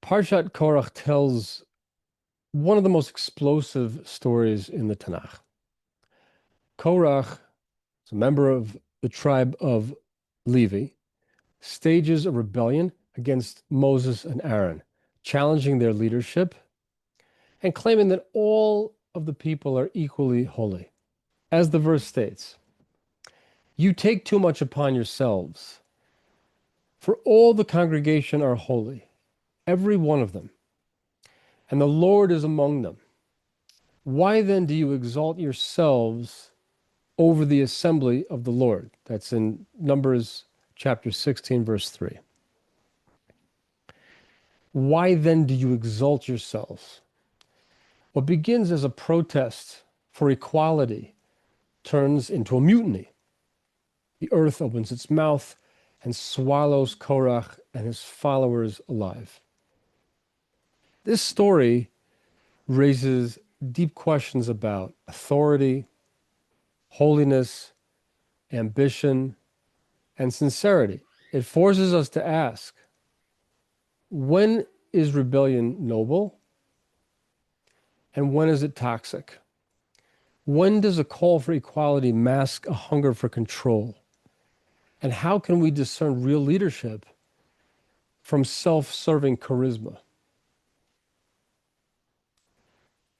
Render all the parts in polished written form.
Parsaht Korach tells one of the most explosive stories in the Tanakh. Korach is a member of the tribe of Levi, stages a rebellion against Moses and Aaron, challenging their leadership and claiming that all of the people are equally holy. As the verse states, "You take too much upon yourselves, for all the congregation are holy, every one of them, and the Lord is among them. Why then do you exalt yourselves over the assembly of the Lord?" That's in Numbers chapter 16, verse 3. Why then do you exalt yourselves? What begins as a protest for equality turns into a mutiny. The earth opens its mouth and swallows Korach and his followers alive. This story raises deep questions about authority, holiness, ambition, and sincerity. It forces us to ask, when is rebellion noble? And when is it toxic? When does a call for equality mask a hunger for control? And how can we discern real leadership from self-serving charisma?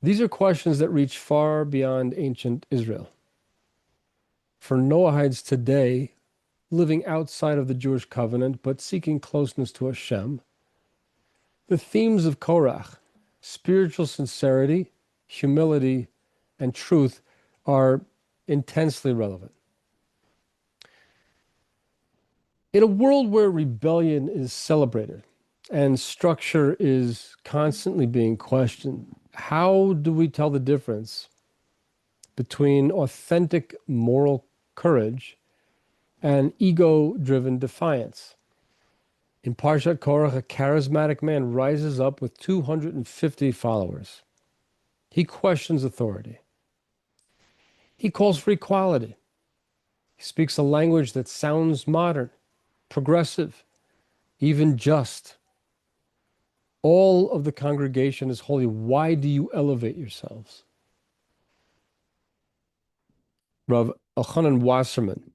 These are questions that reach far beyond ancient Israel. For Noahides today, living outside of the Jewish covenant but seeking closeness to Hashem, the themes of Korach, spiritual sincerity, humility, and truth, are intensely relevant. In a world where rebellion is celebrated and structure is constantly being questioned, how do we tell the difference between authentic moral courage and ego-driven defiance? In Parsaht Korach, a charismatic man rises up with 250 followers. He questions authority. He calls for equality. He speaks a language that sounds modern, progressive, even just. All of the congregation is holy. Why do you elevate yourselves? Rav Elchanan Wasserman,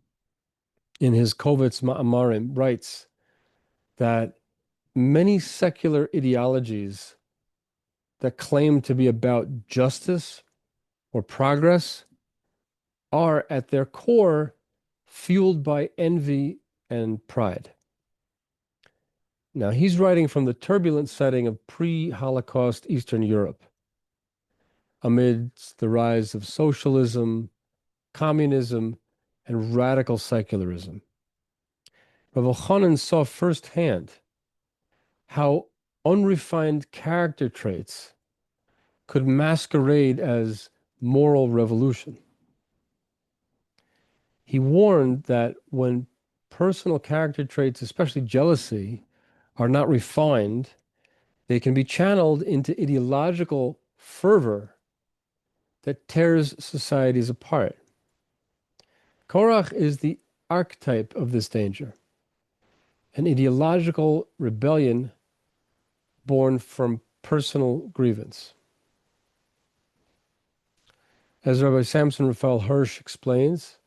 in his Kovetz Ma'amarim, writes that many secular ideologies that claim to be about justice or progress are at their core fueled by envy and pride. Now, he's writing from the turbulent setting of pre-Holocaust Eastern Europe, amidst the rise of socialism, communism, and radical secularism. Rav Elchanan saw firsthand how unrefined character traits could masquerade as moral revolution. He warned that when personal character traits, especially jealousy, are not refined, they can be channeled into ideological fervor that tears societies apart. Korach is the archetype of this danger, an ideological rebellion born from personal grievance. As Rabbi Samson Raphael Hirsch explains,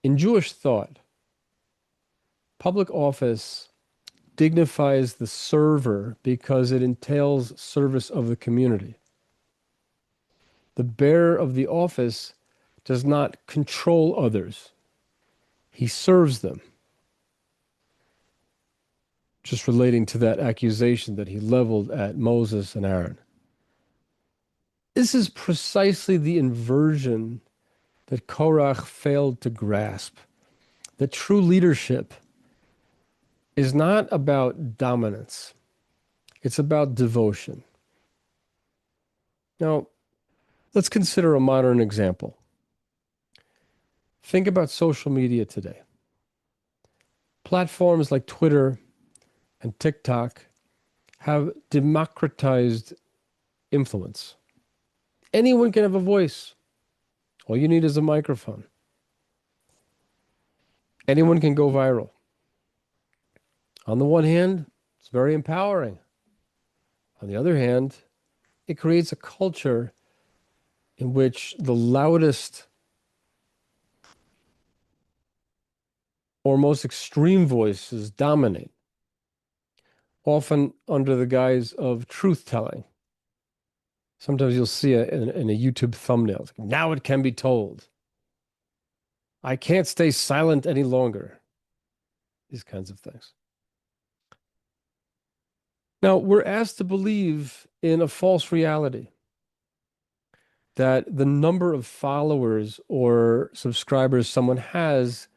in Jewish thought, public office dignifies the server because it entails service of the community. The bearer of the office does not control others. He serves them. Just relating to that accusation that he leveled at Moses and Aaron. This is precisely the inversion that Korach failed to grasp. That true leadership is not about dominance. It's about devotion. Now, let's consider a modern example. Think about social media today. Platforms like Twitter and TikTok have democratized influence. Anyone can have a voice. All you need is a microphone. Anyone can go viral. On the one hand, it's very empowering. On the other hand, it creates a culture in which the loudest or most extreme voices dominate, often under the guise of truth-telling. Sometimes you'll see it in a YouTube thumbnail. Now it can be told. I can't stay silent any longer. These kinds of things. Now, we're asked to believe in a false reality that the number of followers or subscribers someone has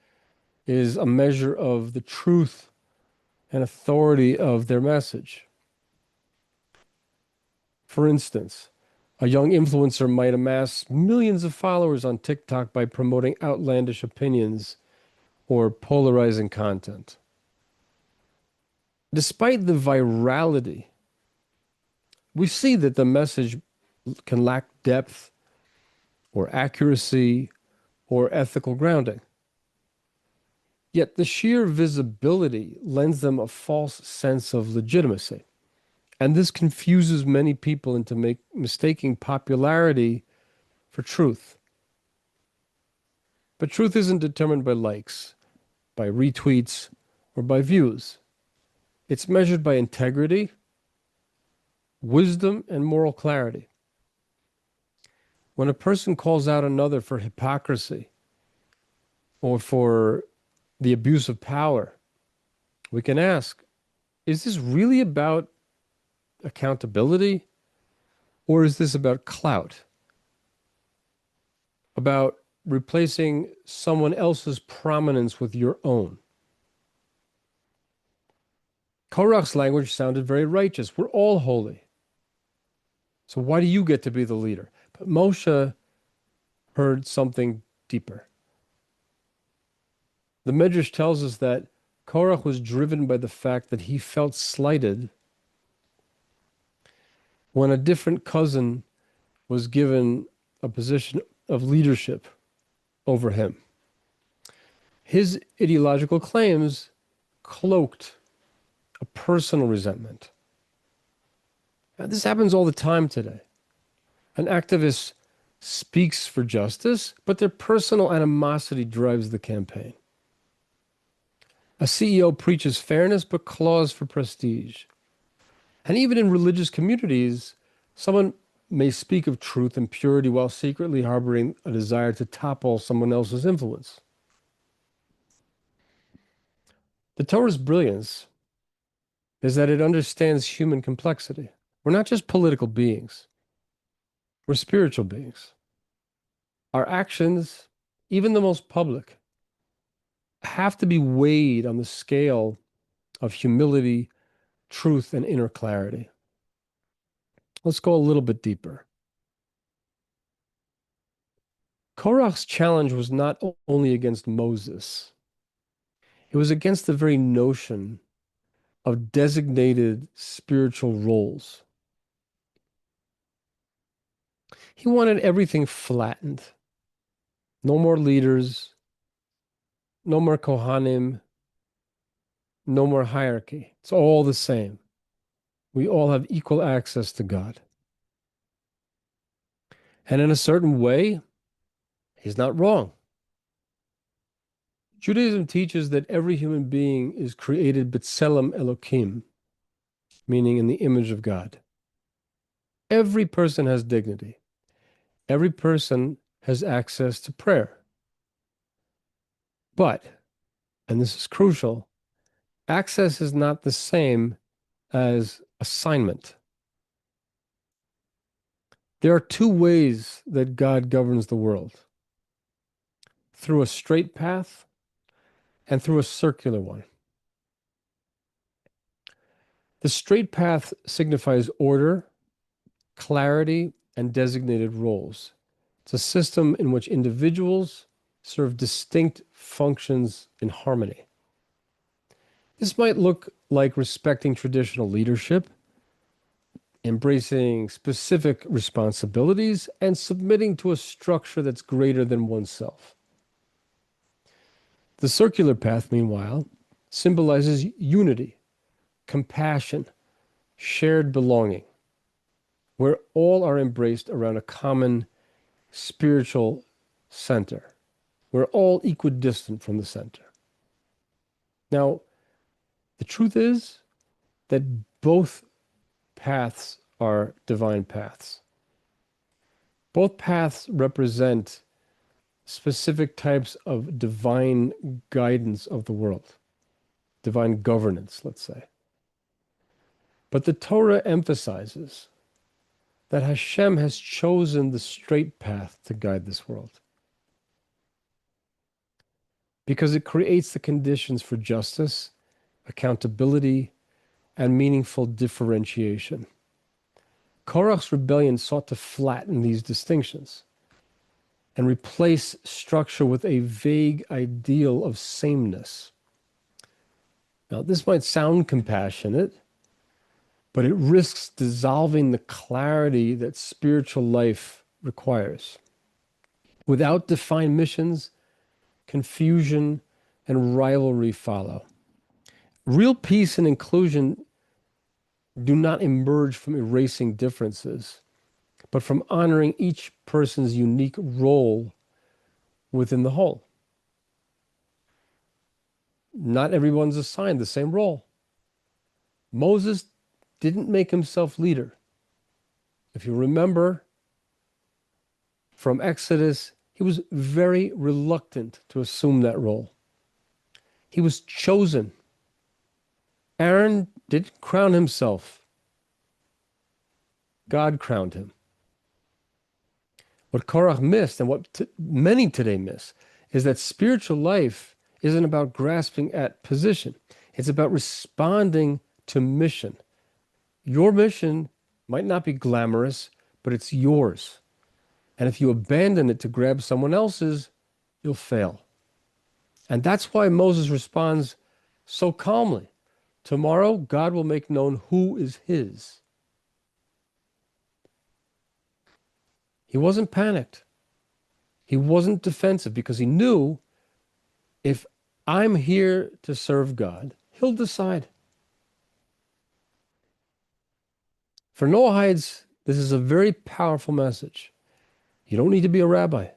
is a measure of the truth and authority of their message. For instance, a young influencer might amass millions of followers on TikTok by promoting outlandish opinions or polarizing content. Despite the virality, we see that the message can lack depth or accuracy or ethical grounding. Yet the sheer visibility lends them a false sense of legitimacy. And this confuses many people into mistaking popularity for truth. But truth isn't determined by likes, by retweets, or by views. It's measured by integrity, wisdom, and moral clarity. When a person calls out another for hypocrisy or for the abuse of power, we can ask, is this really about accountability, or is this about clout? About replacing someone else's prominence with your own? Korach's language sounded very righteous. We're all holy. So why do you get to be the leader? But Moshe heard something deeper. The Midrash tells us that Korach was driven by the fact that he felt slighted when a different cousin was given a position of leadership over him. His ideological claims cloaked a personal resentment. Now, this happens all the time today. An activist speaks for justice, but their personal animosity drives the campaign. A CEO preaches fairness, but claws for prestige. And even in religious communities, someone may speak of truth and purity while secretly harboring a desire to topple someone else's influence. The Torah's brilliance is that it understands human complexity. We're not just political beings. We're spiritual beings. Our actions, even the most public, have to be weighed on the scale of humility, truth, and inner clarity. Let's go a little bit deeper. Korach's challenge was not only against Moses, it was against the very notion of designated spiritual roles. He wanted everything flattened. No more leaders, no more Kohanim, no more hierarchy. It's all the same. We all have equal access to God. And in a certain way, he's not wrong. Judaism teaches that every human being is created b'tselem Elokim, meaning in the image of God. Every person has dignity. Every person has access to prayer. But, and this is crucial, access is not the same as assignment. There are two ways that God governs the world: through a straight path and through a circular one. The straight path signifies order, clarity, and designated roles. It's a system in which individuals serve distinct functions in harmony. This might look like respecting traditional leadership, embracing specific responsibilities, and submitting to a structure that's greater than oneself. The circular path, meanwhile, symbolizes unity, compassion, shared belonging. where all are embraced around a common spiritual center. We're all equidistant from the center. Now, the truth is that both paths are divine paths. Both paths represent specific types of divine guidance of the world, divine governance, let's say. But the Torah emphasizes that Hashem has chosen the straight path to guide this world, because it creates the conditions for justice, accountability, and meaningful differentiation. Korach's rebellion sought to flatten these distinctions and replace structure with a vague ideal of sameness. Now, this might sound compassionate, but it risks dissolving the clarity that spiritual life requires. Without defined missions, confusion and rivalry follow. Real peace and inclusion do not emerge from erasing differences, but from honoring each person's unique role within the whole. Not everyone's assigned the same role. Moses didn't make himself leader. If you remember from Exodus, he was very reluctant to assume that role. He was chosen. Aaron didn't crown himself. God crowned him. What Korach missed, and what many today miss, is that spiritual life isn't about grasping at position. It's about responding to mission. Your mission might not be glamorous, but it's yours. And if you abandon it to grab someone else's, you'll fail. And that's why Moses responds so calmly. Tomorrow, God will make known who is his. He wasn't panicked. He wasn't defensive, because he knew if I'm here to serve God, he'll decide. For Noahides, this is a very powerful message. You don't need to be a rabbi.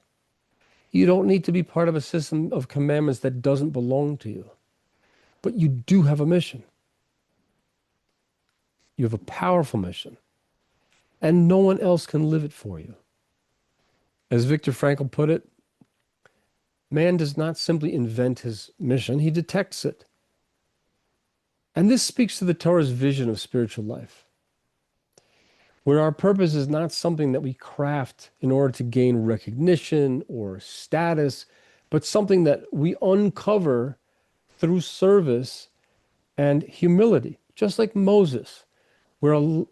You don't need to be part of a system of commandments that doesn't belong to you. But you do have a mission. You have a powerful mission. And no one else can live it for you. As Viktor Frankl put it, man does not simply invent his mission, he detects it. And this speaks to the Torah's vision of spiritual life, where our purpose is not something that we craft in order to gain recognition or status, but something that we uncover through service and humility. Just like Moses, we're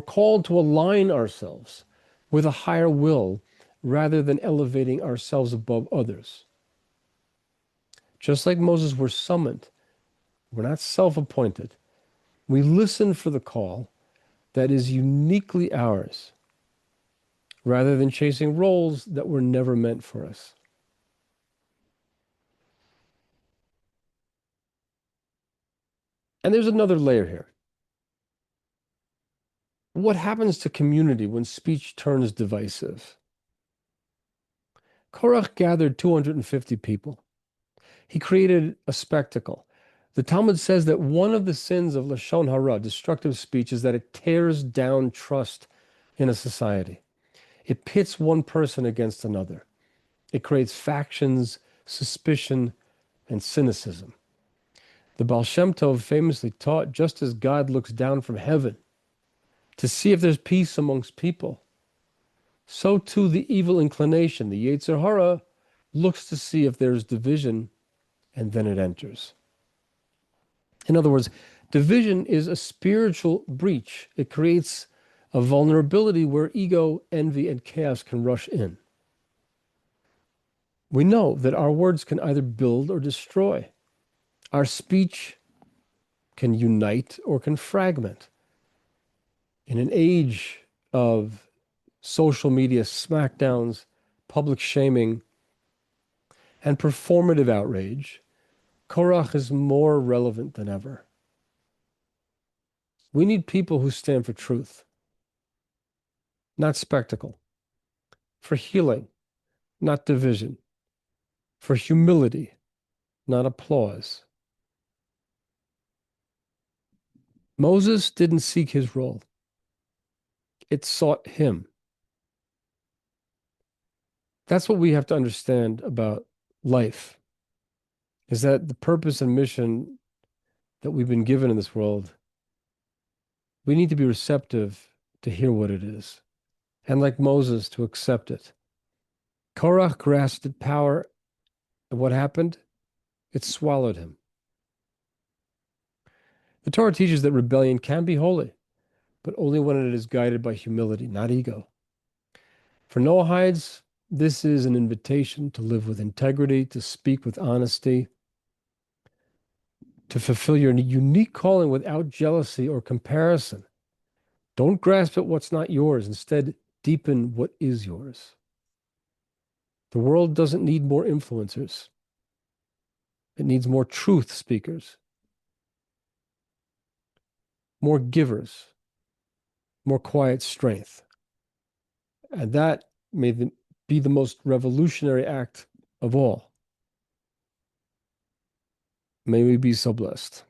called to align ourselves with a higher will rather than elevating ourselves above others. Just like Moses, we're summoned. We're not self-appointed. We listen for the call that is uniquely ours, rather than chasing roles that were never meant for us. And there's another layer here. What happens to community when speech turns divisive? Korach gathered 250 people. He created a spectacle. The Talmud says that one of the sins of Lashon Hara, destructive speech, is that it tears down trust in a society. It pits one person against another. It creates factions, suspicion, and cynicism. The Baal Shem Tov famously taught, just as God looks down from heaven to see if there's peace amongst people, so too the evil inclination, the Yetzer Hara, looks to see if there's division, and then it enters. In other words, division is a spiritual breach. It creates a vulnerability where ego, envy, and chaos can rush in. We know that our words can either build or destroy. Our speech can unite or can fragment. In an age of social media smackdowns, public shaming, and performative outrage, Korach is more relevant than ever. We need people who stand for truth, not spectacle, for healing, not division, for humility, not applause. Moses didn't seek his role. It sought him. That's what we have to understand about life, is that the purpose and mission that we've been given in this world, we need to be receptive to hear what it is, and like Moses, to accept it. Korach grasped at power, and what happened? It swallowed him. The Torah teaches that rebellion can be holy, but only when it is guided by humility, not ego. For Noahides, this is an invitation to live with integrity, to speak with honesty, to fulfill your unique calling without jealousy or comparison. Don't grasp at what's not yours. Instead, deepen what is yours. The world doesn't need more influencers. It needs more truth speakers, more givers, more quiet strength. And that may be the most revolutionary act of all. May we be so blessed.